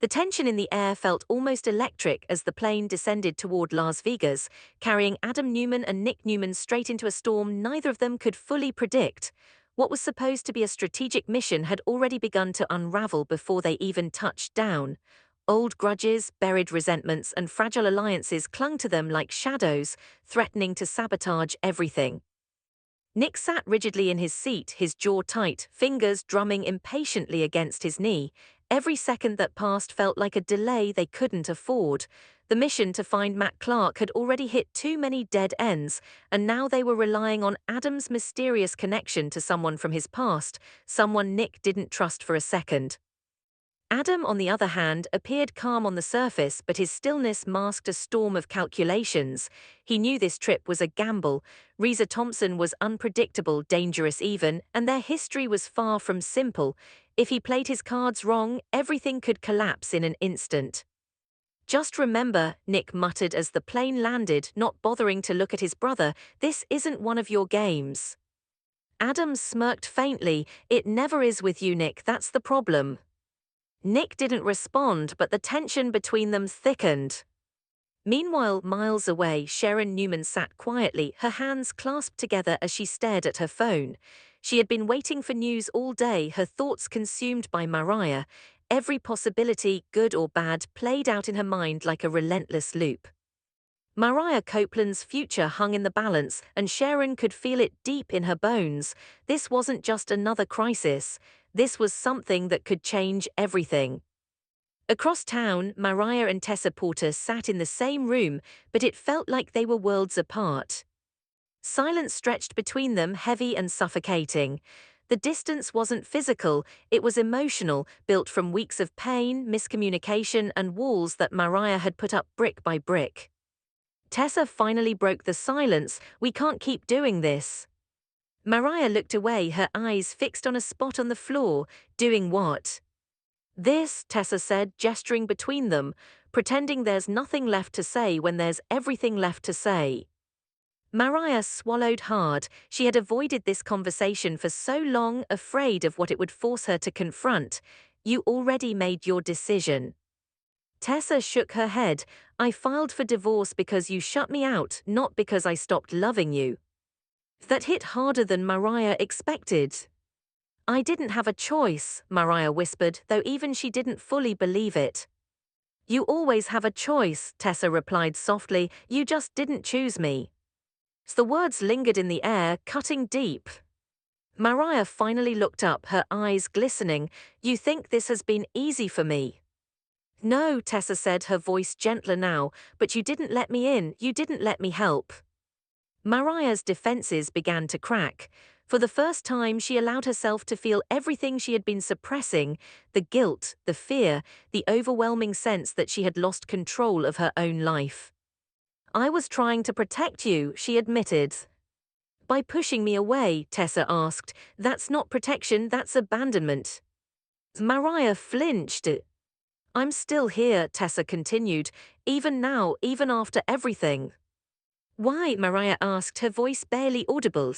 The tension in the air felt almost electric as the plane descended toward Las Vegas, carrying Adam Newman and Nick Newman straight into a storm neither of them could fully predict. What was supposed to be a strategic mission had already begun to unravel before they even touched down. Old grudges, buried resentments, and fragile alliances clung to them like shadows, threatening to sabotage everything. Nick sat rigidly in his seat, his jaw tight, fingers drumming impatiently against his knee. Every second that passed felt like a delay they couldn't afford. The mission to find Matt Clark had already hit too many dead ends, and now they were relying on Adam's mysterious connection to someone from his past, someone Nick didn't trust for a second. Adam, on the other hand, appeared calm on the surface, but his stillness masked a storm of calculations. He knew this trip was a gamble. Riza Thompson was unpredictable, dangerous even, and their history was far from simple. If he played his cards wrong, everything could collapse in an instant. "Just remember," Nick muttered as the plane landed, not bothering to look at his brother, "this isn't one of your games." Adam smirked faintly. "It never is with you, Nick, that's the problem." Nick didn't respond, but the tension between them thickened. Meanwhile, miles away, Sharon Newman sat quietly, her hands clasped together as she stared at her phone. She had been waiting for news all day, her thoughts consumed by Mariah. Every possibility, good or bad, played out in her mind like a relentless loop. Mariah Copeland's future hung in the balance, and Sharon could feel it deep in her bones. This wasn't just another crisis. This was something that could change everything. Across town, Mariah and Tessa Porter sat in the same room, but it felt like they were worlds apart. Silence stretched between them, heavy and suffocating. The distance wasn't physical, it was emotional, built from weeks of pain, miscommunication, and walls that Mariah had put up brick by brick. Tessa finally broke the silence. "We can't keep doing this." Mariah looked away, her eyes fixed on a spot on the floor. "Doing what?" "This," Tessa said, gesturing between them, pretending there's nothing left to say when there's everything left to say. Mariah swallowed hard. She had avoided this conversation for so long, afraid of what it would force her to confront. "You already made your decision." Tessa shook her head. "I filed for divorce because you shut me out, not because I stopped loving you." That hit harder than Mariah expected. "I didn't have a choice," Mariah whispered, though even she didn't fully believe it. "You always have a choice," Tessa replied softly, "you just didn't choose me." The words lingered in the air, cutting deep. Mariah finally looked up, her eyes glistening. "You think this has been easy for me?" "No," Tessa said, her voice gentler now, "but you didn't let me in, you didn't let me help." Mariah's defenses began to crack. For the first time, she allowed herself to feel everything she had been suppressing, the guilt, the fear, the overwhelming sense that she had lost control of her own life. "I was trying to protect you," she admitted. "By pushing me away?" Tessa asked. "That's not protection, that's abandonment." Mariah flinched. "I'm still here," Tessa continued, "even now, even after everything." "Why?" Mariah asked, her voice barely audible.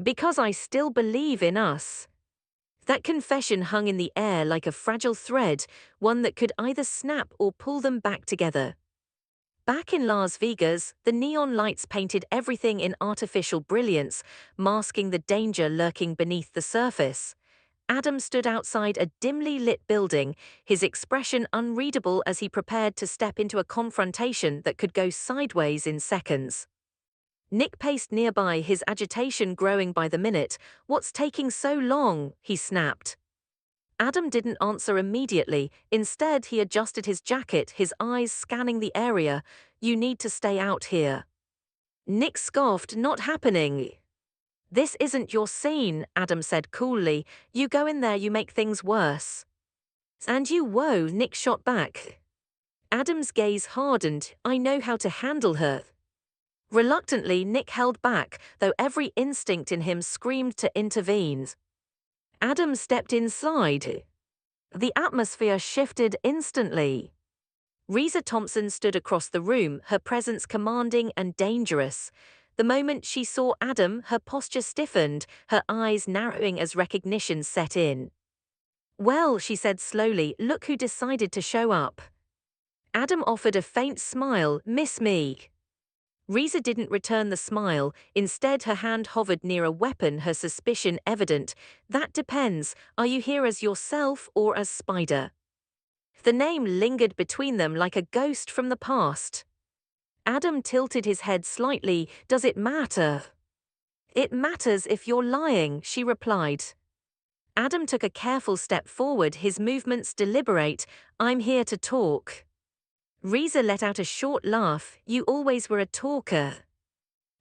"Because I still believe in us." That confession hung in the air like a fragile thread, one that could either snap or pull them back together. Back in Las Vegas, the neon lights painted everything in artificial brilliance, masking the danger lurking beneath the surface. Adam stood outside a dimly lit building, his expression unreadable as he prepared to step into a confrontation that could go sideways in seconds. Nick paced nearby, his agitation growing by the minute. "What's taking so long?" he snapped. Adam didn't answer immediately. Instead, he adjusted his jacket, his eyes scanning the area. "You need to stay out here." Nick scoffed. "Not happening." "This isn't your scene," Adam said coolly. "You go in there, you make things worse." "And you whoa," Nick shot back. Adam's gaze hardened. "I know how to handle her." Reluctantly, Nick held back, though every instinct in him screamed to intervene. Adam stepped inside. The atmosphere shifted instantly. Riza Thompson stood across the room, her presence commanding and dangerous. The moment she saw Adam, her posture stiffened, her eyes narrowing as recognition set in. Well, she said slowly, look who decided to show up. Adam offered a faint smile, miss me. Riza didn't return the smile, instead her hand hovered near a weapon, her suspicion evident. That depends, are you here as yourself or as Spider? The name lingered between them like a ghost from the past. Adam tilted his head slightly, does it matter? It matters if you're lying, she replied. Adam took a careful step forward, his movements deliberate, I'm here to talk. Riza let out a short laugh, you always were a talker.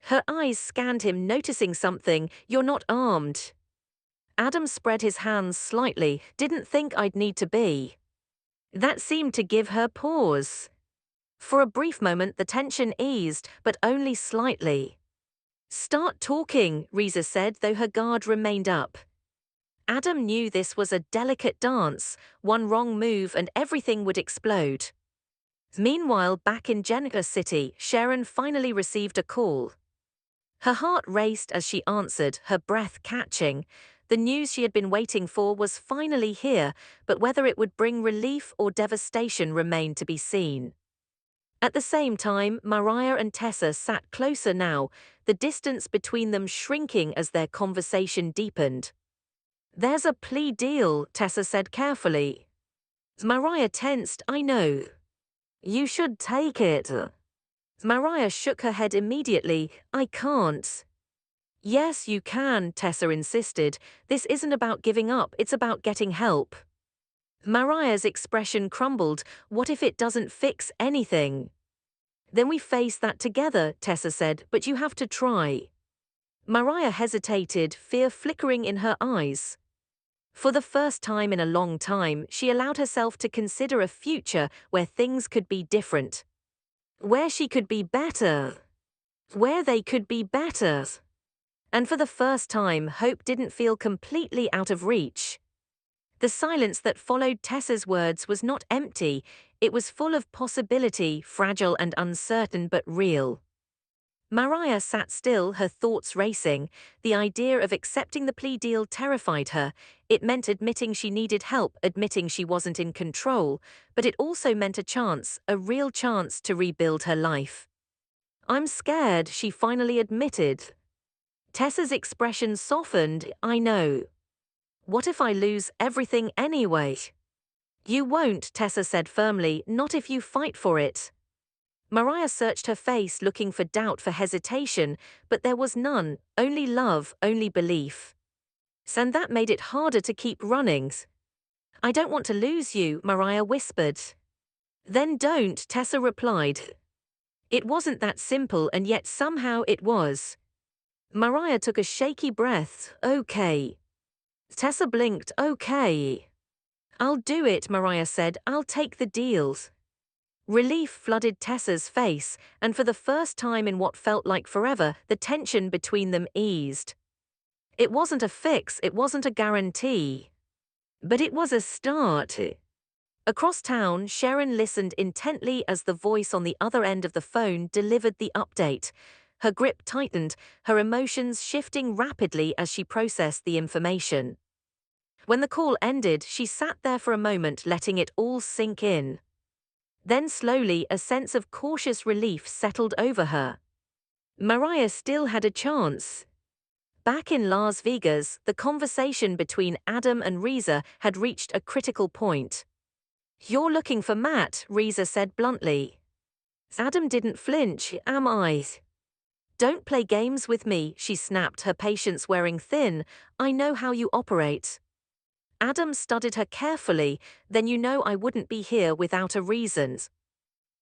Her eyes scanned him, noticing something, you're not armed. Adam spread his hands slightly, didn't think I'd need to be. That seemed to give her pause. For a brief moment the tension eased, but only slightly. Start talking, Riza said, though her guard remained up. Adam knew this was a delicate dance, one wrong move and everything would explode. Meanwhile, back in Jennifer City, Sharon finally received a call. Her heart raced as she answered, her breath catching. The news she had been waiting for was finally here, but whether it would bring relief or devastation remained to be seen. At the same time, Mariah and Tessa sat closer now, the distance between them shrinking as their conversation deepened. There's a plea deal, Tessa said carefully. Mariah tensed, I know. You should take it. Mariah shook her head immediately, I can't. Yes, you can, Tessa insisted. This isn't about giving up, it's about getting help. Mariah's expression crumbled, what if it doesn't fix anything? Then we face that together, Tessa said, but you have to try. Mariah hesitated, fear flickering in her eyes. For the first time in a long time, she allowed herself to consider a future where things could be different. Where she could be better. Where they could be better. And for the first time, hope didn't feel completely out of reach. The silence that followed Tessa's words was not empty, it was full of possibility, fragile and uncertain but real. Mariah sat still, her thoughts racing. The idea of accepting the plea deal terrified her. It meant admitting she needed help, admitting she wasn't in control, but it also meant a chance, a real chance to rebuild her life. I'm scared, she finally admitted. Tessa's expression softened, I know. What if I lose everything anyway? You won't, Tessa said firmly, not if you fight for it. Mariah searched her face looking for doubt, for hesitation, but there was none, only love, only belief. And that made it harder to keep running. I don't want to lose you, Mariah whispered. Then don't, Tessa replied. It wasn't that simple and yet somehow it was. Mariah took a shaky breath, okay. Tessa blinked, okay. I'll do it, Mariah said, I'll take the deals. Relief flooded Tessa's face, and for the first time in what felt like forever, the tension between them eased. It wasn't a fix, it wasn't a guarantee. But it was a start. Across town, Sharon listened intently as the voice on the other end of the phone delivered the update. Her grip tightened, her emotions shifting rapidly as she processed the information. When the call ended, she sat there for a moment, letting it all sink in. Then slowly, a sense of cautious relief settled over her. Mariah still had a chance. Back in Las Vegas, the conversation between Adam and Riza had reached a critical point. You're looking for Matt, Riza said bluntly. Adam didn't flinch, am I? Don't play games with me, she snapped, her patience wearing thin. I know how you operate. Adam studied her carefully, then you know I wouldn't be here without a reason.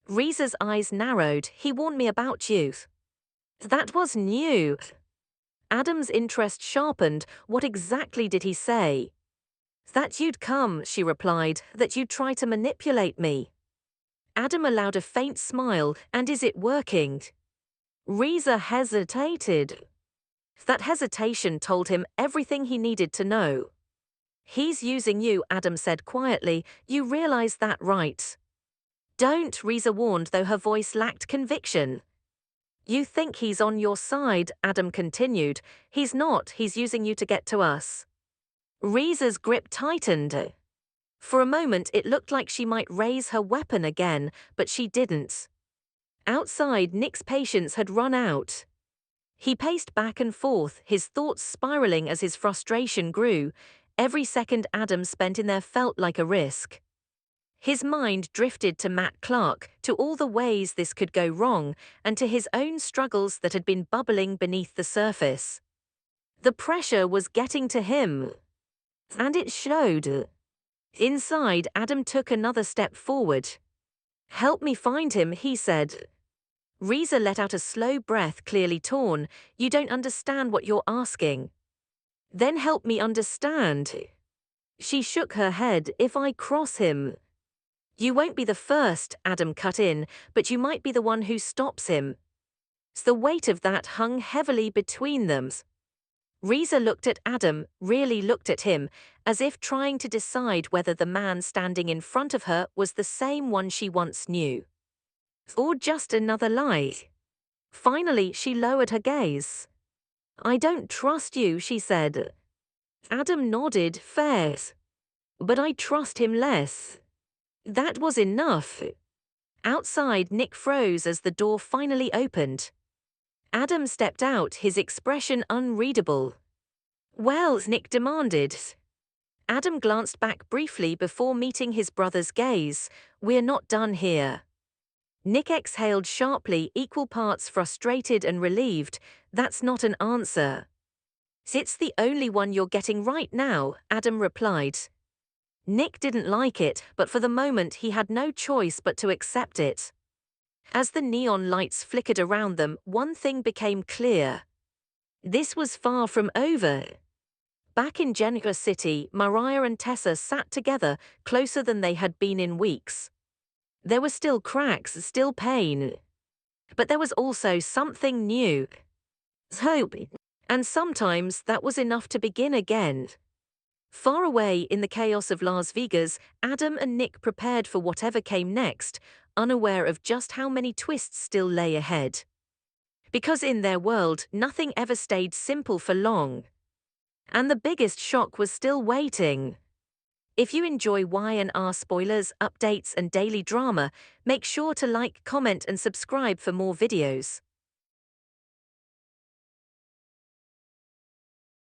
Riza's eyes narrowed, he warned me about you. That was new. Adam's interest sharpened, what exactly did he say? That you'd come, she replied, that you'd try to manipulate me. Adam allowed a faint smile, and is it working? Riza hesitated. That hesitation told him everything he needed to know. He's using you, Adam said quietly, you realize that, right? Don't, Riza warned, though her voice lacked conviction. You think he's on your side, Adam continued. He's not, he's using you to get to us. Riza's grip tightened. For a moment it looked like she might raise her weapon again, but she didn't. Outside, Nick's patience had run out. He paced back and forth, his thoughts spiraling as his frustration grew. Every second Adam spent in there felt like a risk. His mind drifted to Matt Clark, to all the ways this could go wrong, and to his own struggles that had been bubbling beneath the surface. The pressure was getting to him. And it showed. Inside, Adam took another step forward. "Help me find him," he said. Riza let out a slow breath, clearly torn. "You don't understand what you're asking." "Then help me understand." She shook her head. "If I cross him." "You won't be the first," Adam cut in, "but you might be the one who stops him." The weight of that hung heavily between them. Riza looked at Adam, really looked at him, as if trying to decide whether the man standing in front of her was the same one she once knew. Or just another lie. Finally, she lowered her gaze. "I don't trust you," she said. Adam nodded. "Fair. But I trust him less." That was enough. Outside, Nick froze as the door finally opened. Adam stepped out, his expression unreadable. "Well," Nick demanded. Adam glanced back briefly before meeting his brother's gaze. "We're not done here." Nick exhaled sharply, equal parts frustrated and relieved. "That's not an answer." "It's the only one you're getting right now," Adam replied. Nick didn't like it, but for the moment he had no choice but to accept it. As the neon lights flickered around them, one thing became clear. This was far from over. Back in Jennifer City, Mariah and Tessa sat together, closer than they had been in weeks. There were still cracks, still pain. But there was also something new. Hope. And sometimes that was enough to begin again. Far away in the chaos of Las Vegas, Adam and Nick prepared for whatever came next, unaware of just how many twists still lay ahead. Because in their world, nothing ever stayed simple for long. And the biggest shock was still waiting. If you enjoy Y&R spoilers, updates, and daily drama, make sure to like, comment, and subscribe for more videos.